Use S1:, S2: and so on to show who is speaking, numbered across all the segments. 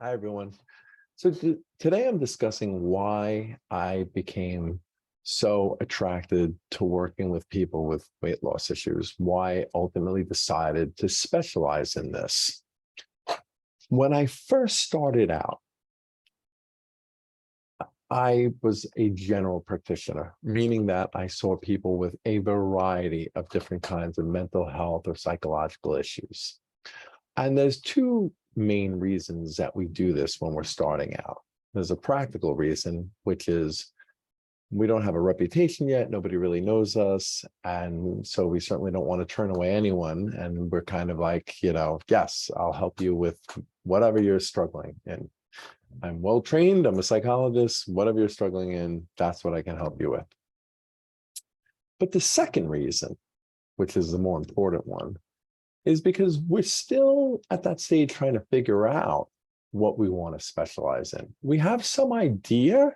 S1: Hi, everyone. So today I'm discussing why I became so attracted to working with people with weight loss issues, why I ultimately decided to specialize in this. When I first started out, I was a general practitioner, meaning that I saw people with a variety of different kinds of mental health or psychological issues. And there's two main reasons that we do this when we're starting out. There's a practical reason, which is we don't have a reputation yet. Nobody really knows us. And so we certainly don't want to turn away anyone. And we're kind of like, yes, I'll help you with whatever you're struggling in. I'm well trained. I'm a psychologist. Whatever you're struggling in, that's what I can help you with. But the second reason, which is the more important one, is because we're still at that stage trying to figure out what we want to specialize in. We have some idea,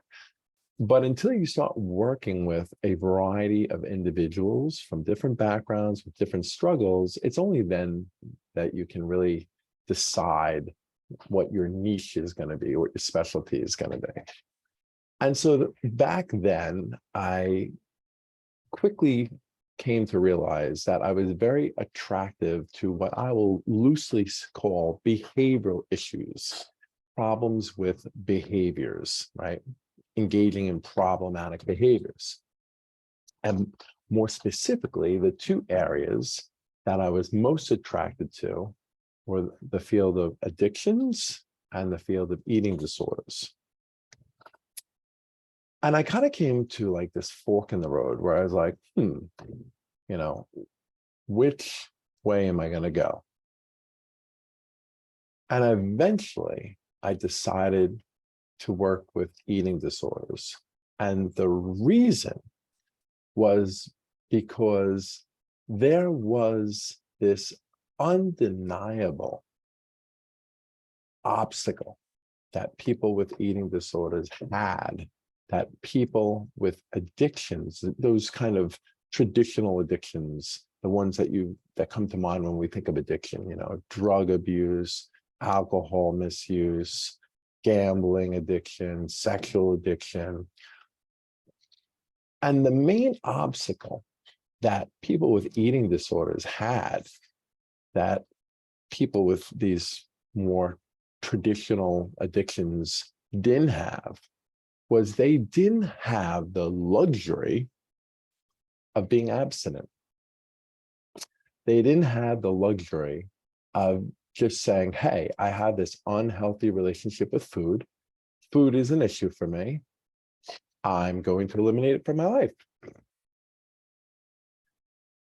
S1: but until you start working with a variety of individuals from different backgrounds, with different struggles, it's only then that you can really decide what your niche is going to be, what your specialty is going to be. And so back then, I quickly came to realize that I was very attractive to what I will loosely call behavioral issues, problems with behaviors, right? Engaging in problematic behaviors. And more specifically, the two areas that I was most attracted to were the field of addictions and the field of eating disorders. And I kind of came to like this fork in the road where I was like, which way am I going to go? And eventually I decided to work with eating disorders. And the reason was because there was this undeniable obstacle that people with eating disorders had, that people with addictions, those kind of traditional addictions, the ones that come to mind when we think of addiction, drug abuse, alcohol misuse, gambling addiction, sexual addiction. And the main obstacle that people with eating disorders had, that people with these more traditional addictions didn't have, was they didn't have the luxury of being abstinent. They didn't have the luxury of just saying, hey, I have this unhealthy relationship with food. Food is an issue for me. I'm going to eliminate it from my life.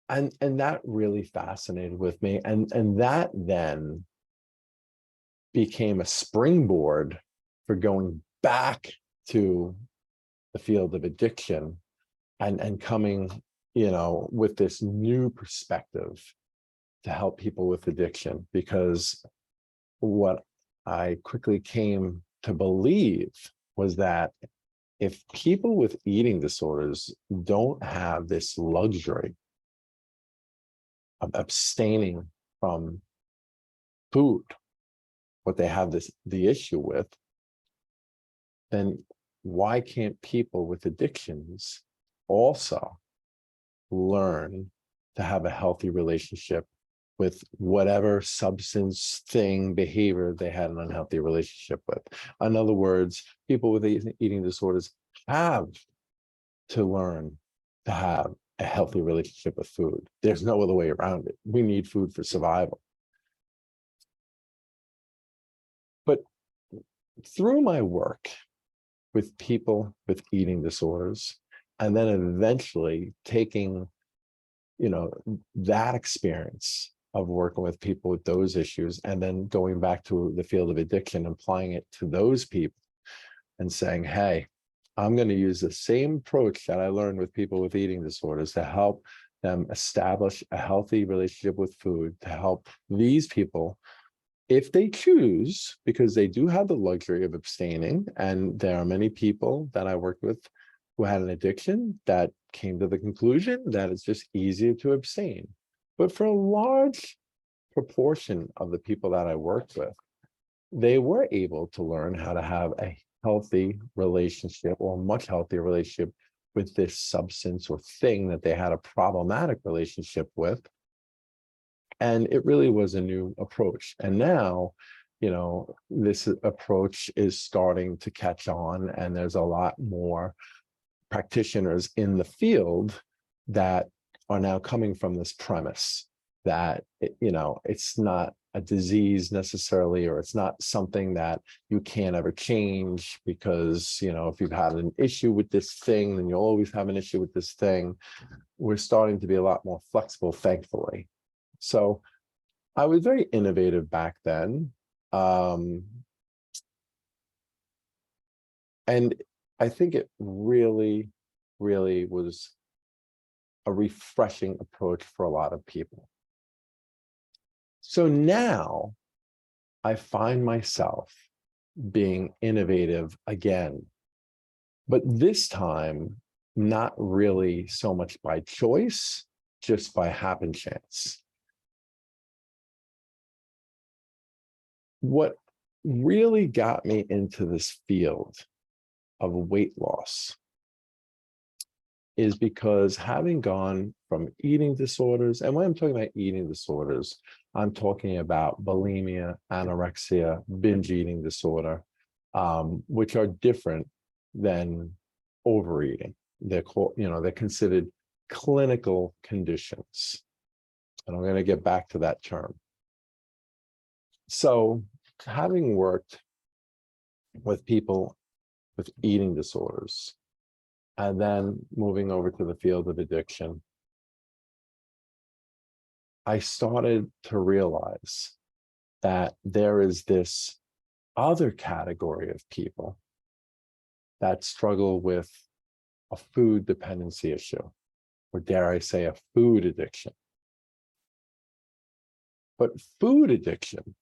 S1: And that really fascinated with me. And that then became a springboard for going back to the field of addiction and coming, with this new perspective to help people with addiction. Because what I quickly came to believe was that if people with eating disorders don't have this luxury of abstaining from food, what they have the issue with, then why can't people with addictions also learn to have a healthy relationship with whatever substance, thing, behavior they had an unhealthy relationship with? In other words, people with eating disorders have to learn to have a healthy relationship with food. There's no other way around it. We need food for survival. But through my work with people with eating disorders, and then eventually taking, that experience of working with people with those issues, and then going back to the field of addiction, applying it to those people and saying, hey, I'm going to use the same approach that I learned with people with eating disorders to help them establish a healthy relationship with food, to help these people, if they choose, because they do have the luxury of abstaining. And there are many people that I worked with who had an addiction that came to the conclusion that it's just easier to abstain. But for a large proportion of the people that I worked with, they were able to learn how to have a healthy relationship, or a much healthier relationship, with this substance or thing that they had a problematic relationship with. And it really was a new approach. And now, this approach is starting to catch on, and there's a lot more practitioners in the field that are now coming from this premise that, it's not a disease necessarily, or it's not something that you can't ever change, because, if you've had an issue with this thing, then you'll always have an issue with this thing. We're starting to be a lot more flexible, thankfully. So I was very innovative back then. And I think it really, really was a refreshing approach for a lot of people. So now I find myself being innovative again, but this time, not really so much by choice, just by happen chance. What really got me into this field of weight loss is because, having gone from eating disorders, and when I'm talking about eating disorders, I'm talking about bulimia, anorexia, binge eating disorder, which are different than overeating. They're called, they're considered clinical conditions. And I'm going to get back to that term. So, having worked with people with eating disorders, and then moving over to the field of addiction, I started to realize that there is this other category of people that struggle with a food dependency issue, or dare I say, a food addiction. But food addiction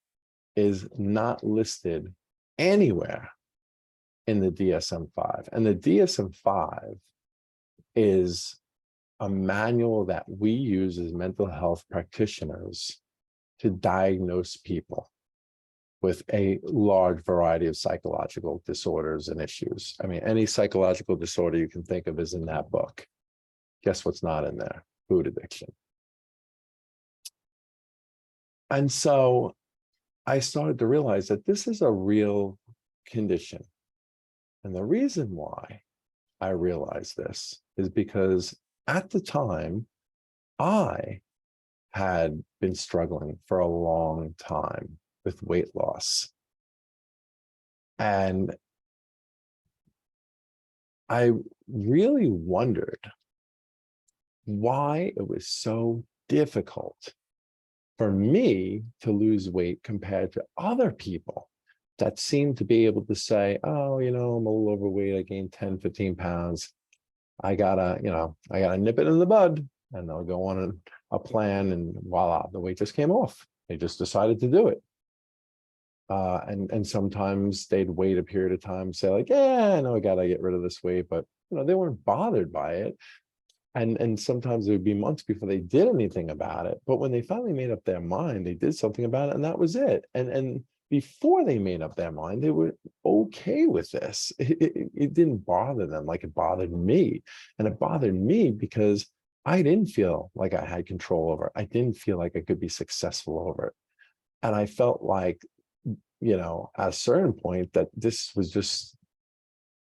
S1: is not listed anywhere in the DSM-5. And the DSM-5 is a manual that we use as mental health practitioners to diagnose people with a large variety of psychological disorders and issues. I mean, any psychological disorder you can think of is in that book. Guess what's not in there? Food addiction. And so I started to realize that this is a real condition. And the reason why I realized this is because at the time, I had been struggling for a long time with weight loss. And I really wondered why it was so difficult for me to lose weight compared to other people that seemed to be able to say, oh, I'm a little overweight. I gained 10, 15 pounds. I gotta nip it in the bud, and they'll go on a plan, and voila, the weight just came off. They just decided to do it. And sometimes they'd wait a period of time, say like, yeah, I know I gotta get rid of this weight, but they weren't bothered by it. And sometimes it would be months before they did anything about it. But when they finally made up their mind, they did something about it, and that was it. And before they made up their mind, they were okay with this. It didn't bother them like it bothered me. And it bothered me because I didn't feel like I had control over it. I didn't feel like I could be successful over it. And I felt like, at a certain point, that this was just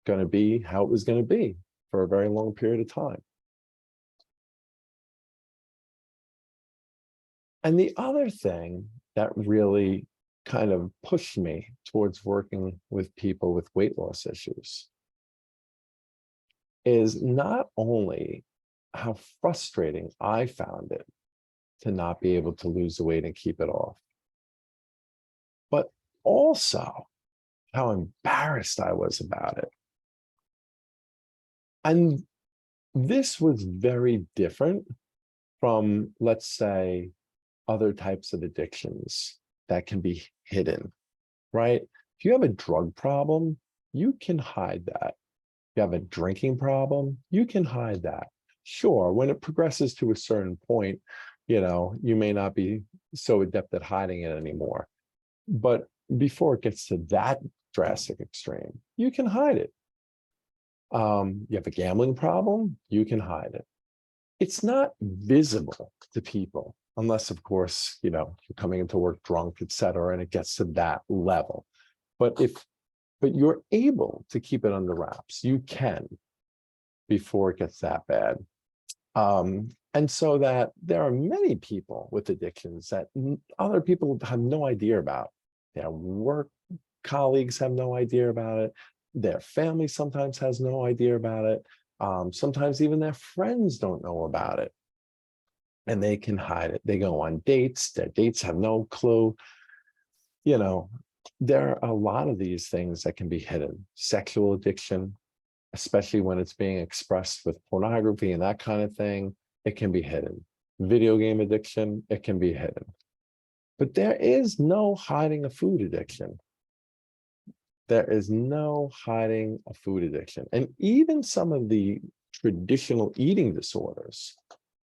S1: going to be how it was going to be for a very long period of time. And the other thing that really kind of pushed me towards working with people with weight loss issues is not only how frustrating I found it to not be able to lose the weight and keep it off, but also how embarrassed I was about it. And this was very different from, let's say, other types of addictions that can be hidden, right? If you have a drug problem, you can hide that. If you have a drinking problem, you can hide that. Sure, when it progresses to a certain point, you may not be so adept at hiding it anymore. But before it gets to that drastic extreme, you can hide it. You have a gambling problem, you can hide it. It's not visible to people unless, of course, you're coming into work drunk, et cetera, and it gets to that level. But you're able to keep it under wraps. You can before it gets that bad. And so that there are many people with addictions that other people have no idea about. Their work colleagues have no idea about it. Their family sometimes has no idea about it. Sometimes even their friends don't know about it. And they can hide it. They go on dates. Their dates have no clue. There are a lot of these things that can be hidden. Sexual addiction, especially when it's being expressed with pornography and that kind of thing, it can be hidden. Video game addiction, it can be hidden. But there is no hiding a food addiction. There is no hiding a food addiction. And even some of the traditional eating disorders,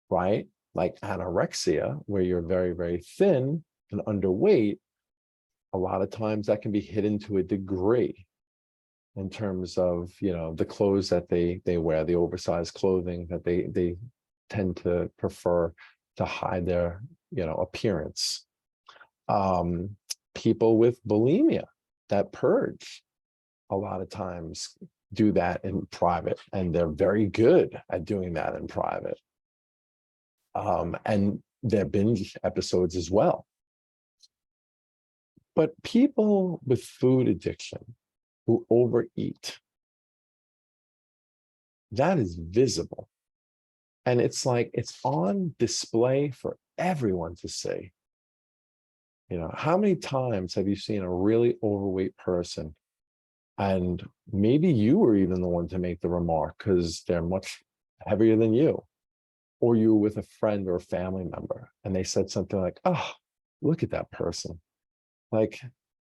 S1: right? Like anorexia, where you're very, very thin and underweight, a lot of times that can be hidden to a degree in terms of, the clothes that they wear, the oversized clothing that they tend to prefer to hide their, appearance. People with bulimia that purge, a lot of times do that in private, and they're very good at doing that in private. And their binge episodes as well. But people with food addiction who overeat, that is visible. And it's like it's on display for everyone to see. How many times have you seen a really overweight person, and maybe you were even the one to make the remark because they're much heavier than you, or you were with a friend or a family member and they said something like, "Oh, look at that person. Like,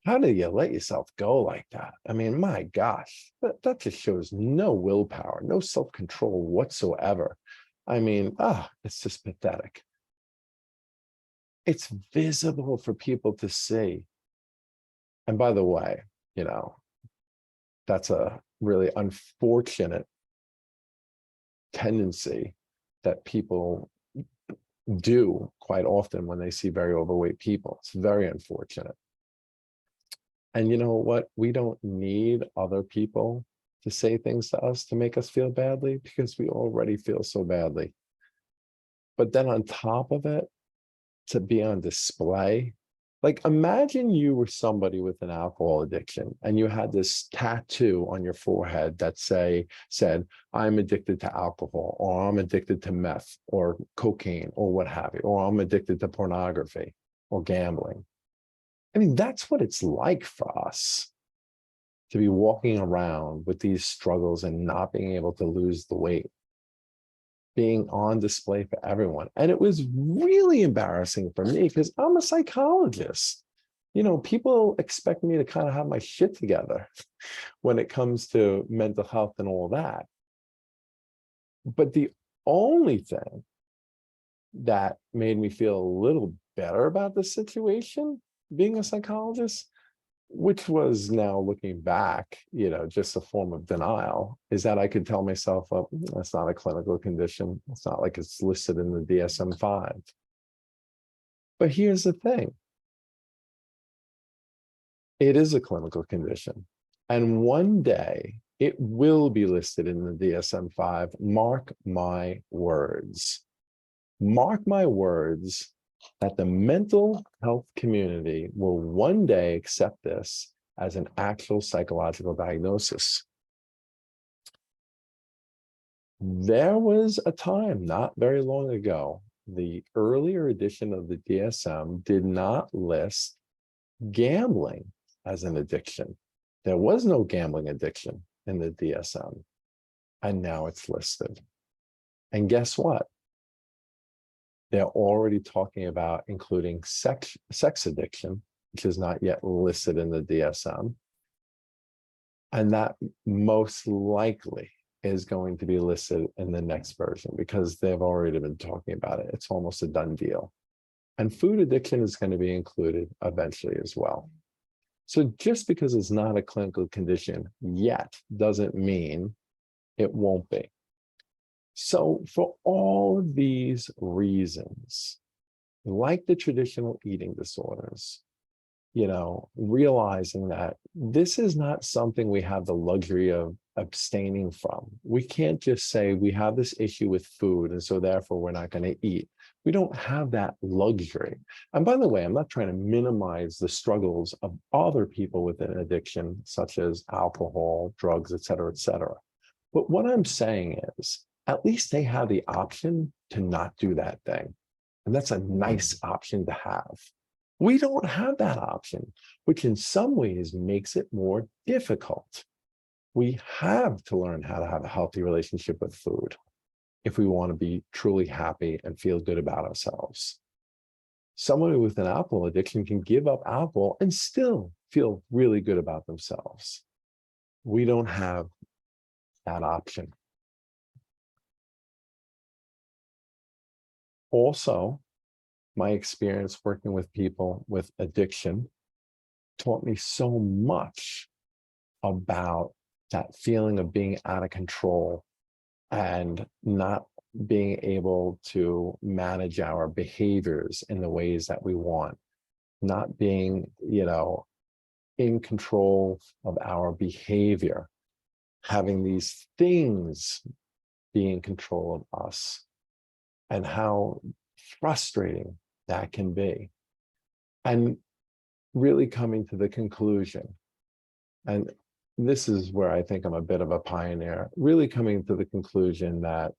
S1: how do you let yourself go like that? I mean, my gosh, that just shows no willpower, no self-control whatsoever. I mean, it's just pathetic." It's visible for people to see. And by the way, that's a really unfortunate tendency that people do quite often when they see very overweight people. It's very unfortunate. And you know what? We don't need other people to say things to us to make us feel badly, because we already feel so badly. But then on top of it, to be on display, like imagine you were somebody with an alcohol addiction and you had this tattoo on your forehead that said, "I'm addicted to alcohol," or "I'm addicted to meth or cocaine," or what have you, or "I'm addicted to pornography or gambling." I mean, that's what it's like for us to be walking around with these struggles and not being able to lose the weight, being on display for everyone. And it was really embarrassing for me because I'm a psychologist. People expect me to kind of have my shit together when it comes to mental health and all that. But the only thing that made me feel a little better about the situation, being a psychologist, which was, now looking back, just a form of denial, is that I could tell myself, "Oh, that's not a clinical condition. It's not like it's listed in the DSM-5. But here's the thing. It is a clinical condition. And one day it will be listed in the DSM-5. Mark my words. Mark my words that the mental health community will one day accept this as an actual psychological diagnosis. There was a time not very long ago, the earlier edition of the DSM did not list gambling as an addiction. There was no gambling addiction in the DSM, and now it's listed. And guess what? They're already talking about including sex addiction, which is not yet listed in the DSM. And that most likely is going to be listed in the next version because they've already been talking about it. It's almost a done deal. And food addiction is going to be included eventually as well. So just because it's not a clinical condition yet doesn't mean it won't be. So for all of these reasons, like the traditional eating disorders, realizing that this is not something we have the luxury of abstaining from. We can't just say we have this issue with food, and so therefore we're not going to eat. We don't have that luxury. And by the way, I'm not trying to minimize the struggles of other people with an addiction, such as alcohol, drugs, et cetera, et cetera. But what I'm saying is, at least they have the option to not do that thing. And that's a nice option to have. We don't have that option, which in some ways makes it more difficult. We have to learn how to have a healthy relationship with food if we want to be truly happy and feel good about ourselves. Someone with an alcohol addiction can give up alcohol and still feel really good about themselves. We don't have that option. Also, my experience working with people with addiction taught me so much about that feeling of being out of control and not being able to manage our behaviors in the ways that we want, not being, in control of our behavior, having these things be in control of us, and how frustrating that can be. And really coming to the conclusion, and this is where I think I'm a bit of a pioneer, really coming to the conclusion that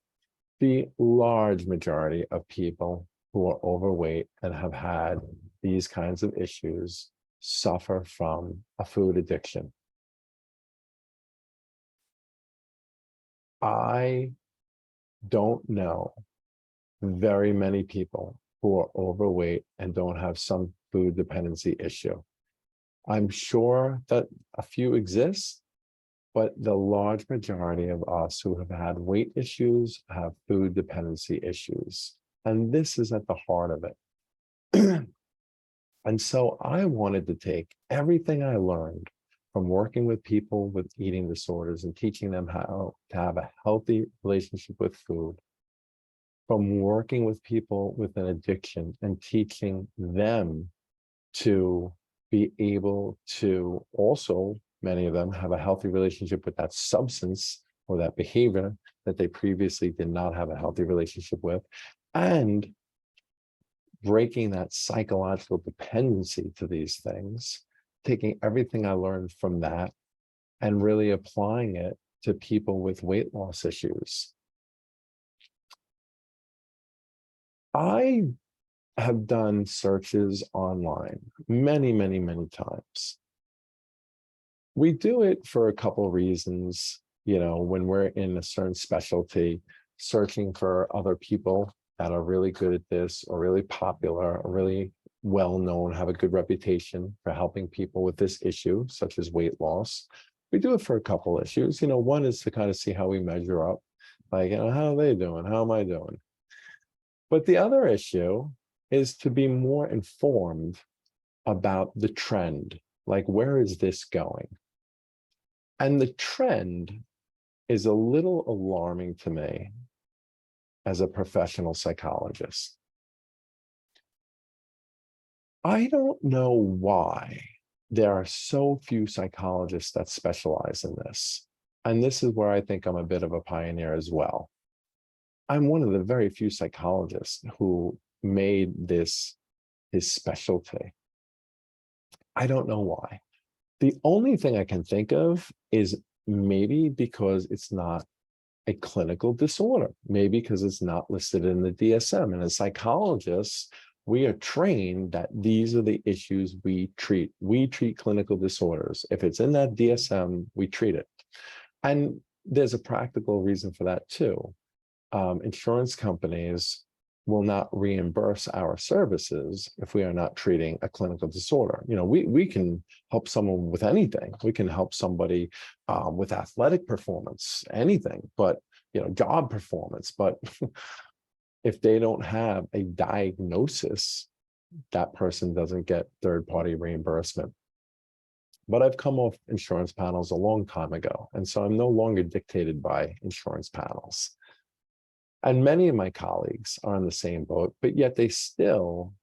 S1: the large majority of people who are overweight and have had these kinds of issues suffer from a food addiction. I don't know very many people who are overweight and don't have some food dependency issue. I'm sure that a few exist, but the large majority of us who have had weight issues have food dependency issues. And this is at the heart of it. And so I wanted to take everything I learned from working with people with eating disorders and teaching them how to have a healthy relationship with food, from working with people with an addiction and teaching them to be able to also, many of them have a healthy relationship with that substance or that behavior that they previously did not have a healthy relationship with, and breaking that psychological dependency to these things, taking everything I learned from that and really applying it to people with weight loss issues. I have done searches online many, many, many times. We do it for a couple of reasons, when we're in a certain specialty, searching for other people that are really good at this or really popular or really well-known, have a good reputation for helping people with this issue, such as weight loss. We do it for a couple issues. One is to kind of see how we measure up, like, how are they doing? How am I doing? But the other issue is to be more informed about the trend, like, where is this going? And the trend is a little alarming to me as a professional psychologist. I don't know why there are so few psychologists that specialize in this. And this is where I think I'm a bit of a pioneer as well. I'm one of the very few psychologists who made this his specialty. I don't know why. The only thing I can think of is maybe because it's not a clinical disorder, maybe because it's not listed in the DSM. And as psychologists, we are trained that these are the issues we treat. We treat clinical disorders. If it's in that DSM, we treat it. And there's a practical reason for that too. Insurance companies will not reimburse our services if we are not treating a clinical disorder. We can help someone with anything. We can help somebody with athletic performance, anything, but job performance. But if they don't have a diagnosis that person doesn't get third-party reimbursement. But I've come off insurance panels a long time ago, and so I'm no longer dictated by insurance panels. And many of my colleagues are in the same boat, but yet they still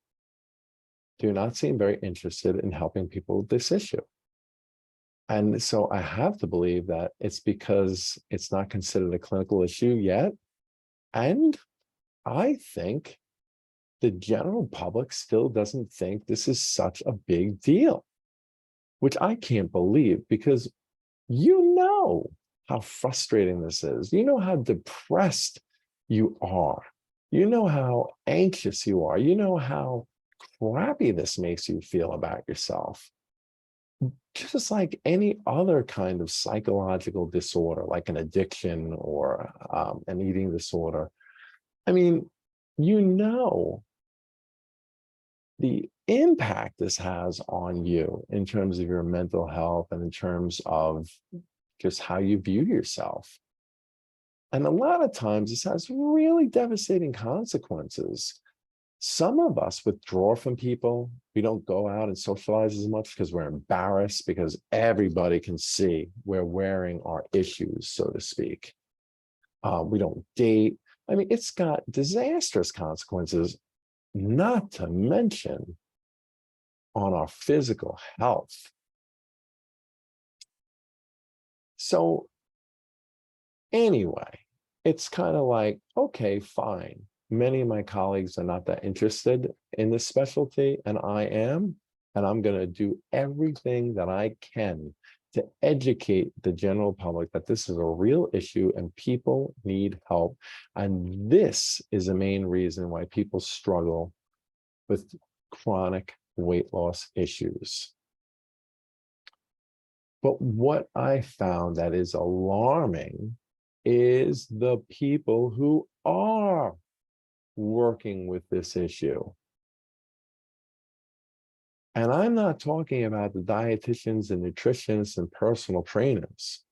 S1: do not seem very interested in helping people with this issue. And so I have to believe that it's because it's not considered a clinical issue yet. And I think the general public still doesn't think this is such a big deal, which I can't believe, because you know how frustrating this is. You know how depressed you are. You know how anxious you are. You know how crappy this makes you feel about yourself. Just like any other kind of psychological disorder, like an addiction or an eating disorder. I mean, you know the impact this has on you in terms of your mental health and in terms of just how you view yourself. And a lot of times this has really devastating consequences. Some of us withdraw from people. We don't go out and socialize as much because we're embarrassed, because everybody can see we're wearing our issues, so to speak. We don't date. I mean, it's got disastrous consequences, not to mention on our physical health. So anyway, it's kind of like, okay, fine. Many of my colleagues are not that interested in this specialty, and I am, and I'm going to do everything that I can to educate the general public that this is a real issue and people need help. And this is the main reason why people struggle with chronic weight loss issues. But what I found that is alarming is the people who are working with this issue. And I'm not talking about the dietitians and nutritionists and personal trainers,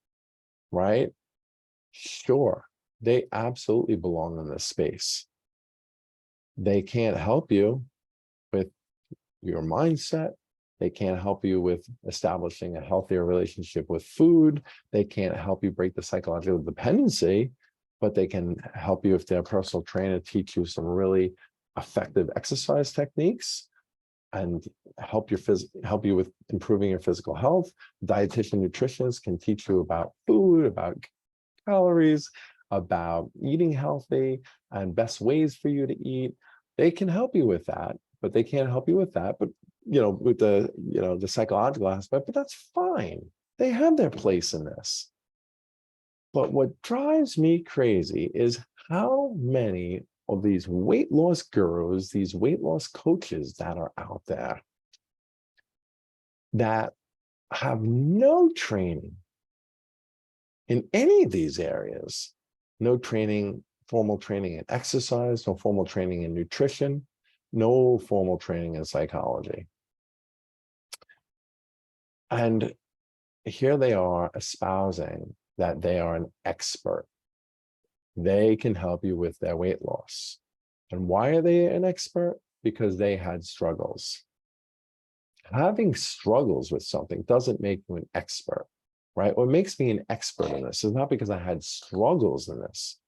S1: right? Sure, they absolutely belong in this space. They can't help you with your mindset. They can't help you with establishing a healthier relationship with food. They can't help you break the psychological dependency, but they can help you if they're a personal trainer, teach you some really effective exercise techniques and help you with improving your physical health. Dietitian nutritionists can teach you about food, about calories, about eating healthy and best ways for you to eat. They can help you with that, but they can't help you with that. But with the psychological aspect, but that's fine. They have their place in this. But what drives me crazy is how many of these weight loss gurus, these weight loss coaches that are out there that have no training in any of these areas, no training, formal training in exercise, no formal training in nutrition, no formal training in psychology. And here they are espousing that they are an expert. They can help you with their weight loss. And why are they an expert? Because they had struggles. Having struggles with something doesn't make you an expert, right? What makes me an expert in this is not because I had struggles in this.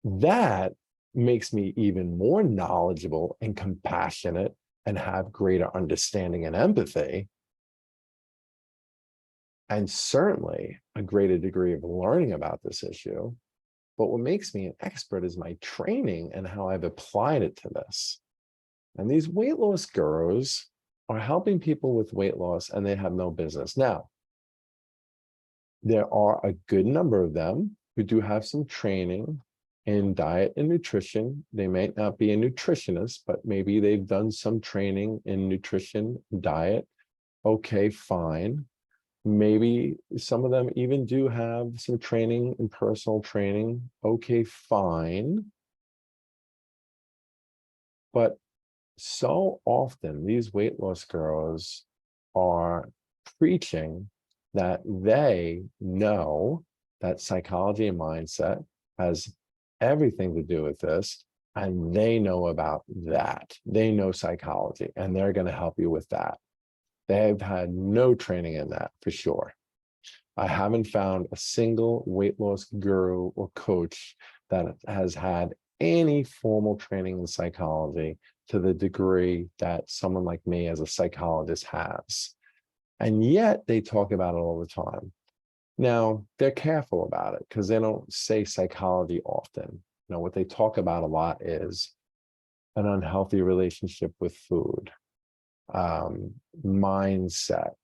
S1: That makes me even more knowledgeable and compassionate and have greater understanding and empathy. And certainly a greater degree of learning about this issue. But what makes me an expert is my training and how I've applied it to this. And these weight loss gurus are helping people with weight loss, and they have no business. Now, there are a good number of them who do have some training in diet and nutrition. They may not be a nutritionist, but maybe they've done some training in nutrition, diet. Okay, fine. Maybe some of them even do have some training in personal training. Okay, fine. But so often these weight loss gurus are preaching that they know that psychology and mindset has everything to do with this. And they know about that. They know psychology, and they're going to help you with that. They've had no training in that for sure. I haven't found a single weight loss guru or coach that has had any formal training in psychology to the degree that someone like me as a psychologist has. And yet they talk about it all the time. Now, they're careful about it because they don't say psychology often. What they talk about a lot is an unhealthy relationship with food, mindset,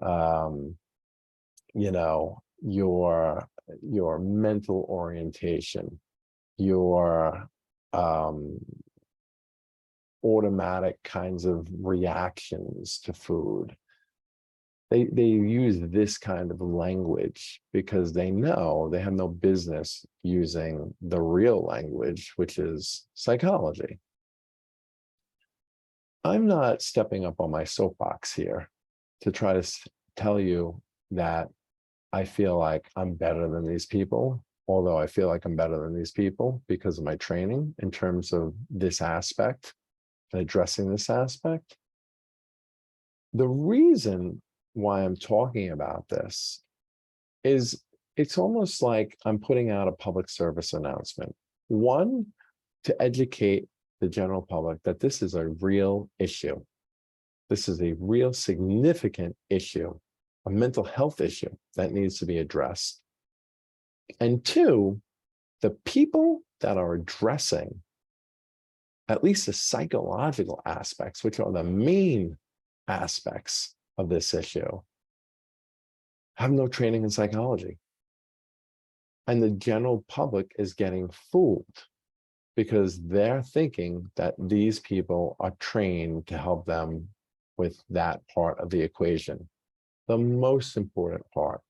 S1: um, your mental orientation, your automatic kinds of reactions to food. They use this kind of language because they know they have no business using the real language, which is psychology. I'm not stepping up on my soapbox here to try to tell you that I feel like I'm better than these people, although I feel like I'm better than these people because of my training in terms of this aspect and addressing this aspect. The reason why I'm talking about this is it's almost like I'm putting out a public service announcement. One, to educate the general public that this is a real issue. This is a real significant issue, a mental health issue that needs to be addressed. And two, the people that are addressing at least the psychological aspects, which are the main aspects of this issue, have no training in psychology. And the general public is getting fooled because they're thinking that these people are trained to help them with that part of the equation, the most important part.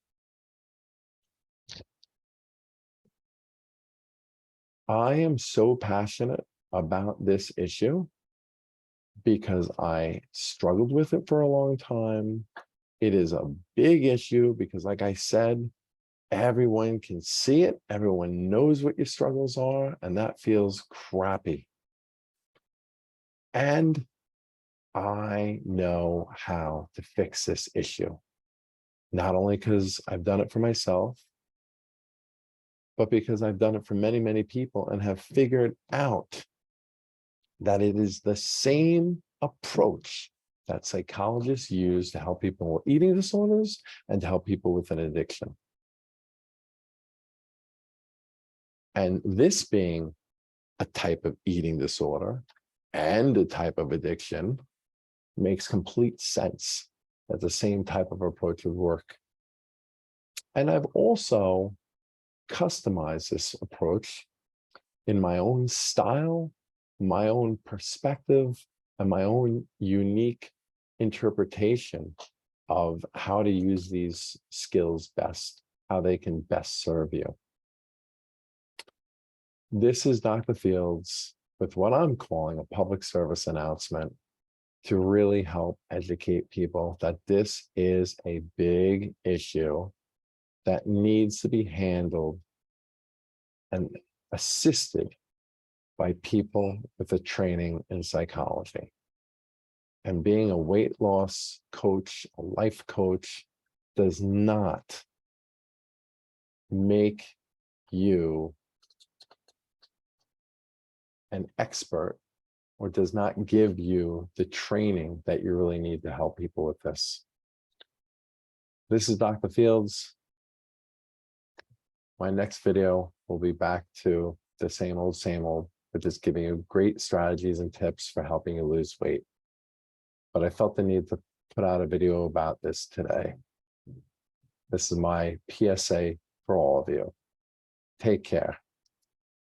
S1: I am so passionate about this issue because I struggled with it for a long time. It is a big issue because, like I said, everyone can see it. Everyone knows what your struggles are, and that feels crappy. And I know how to fix this issue, not only because I've done it for myself, but because I've done it for many, many people and have figured out that it is the same approach that psychologists use to help people with eating disorders and to help people with an addiction. And this being a type of eating disorder and a type of addiction makes complete sense that the same type of approach would work. And I've also customized this approach in my own style, my own perspective, and my own unique interpretation of how to use these skills best, how they can best serve you. This is Dr. Fields with what I'm calling a public service announcement to really help educate people that this is a big issue that needs to be handled and assisted by people with a training in psychology. And being a weight loss coach, a life coach, does not make you an expert or does not give you the training that you really need to help people with this. This is Dr. Fields. My next video will be back to the same old, but just giving you great strategies and tips for helping you lose weight. But I felt the need to put out a video about this today. This is my PSA for all of you. Take care.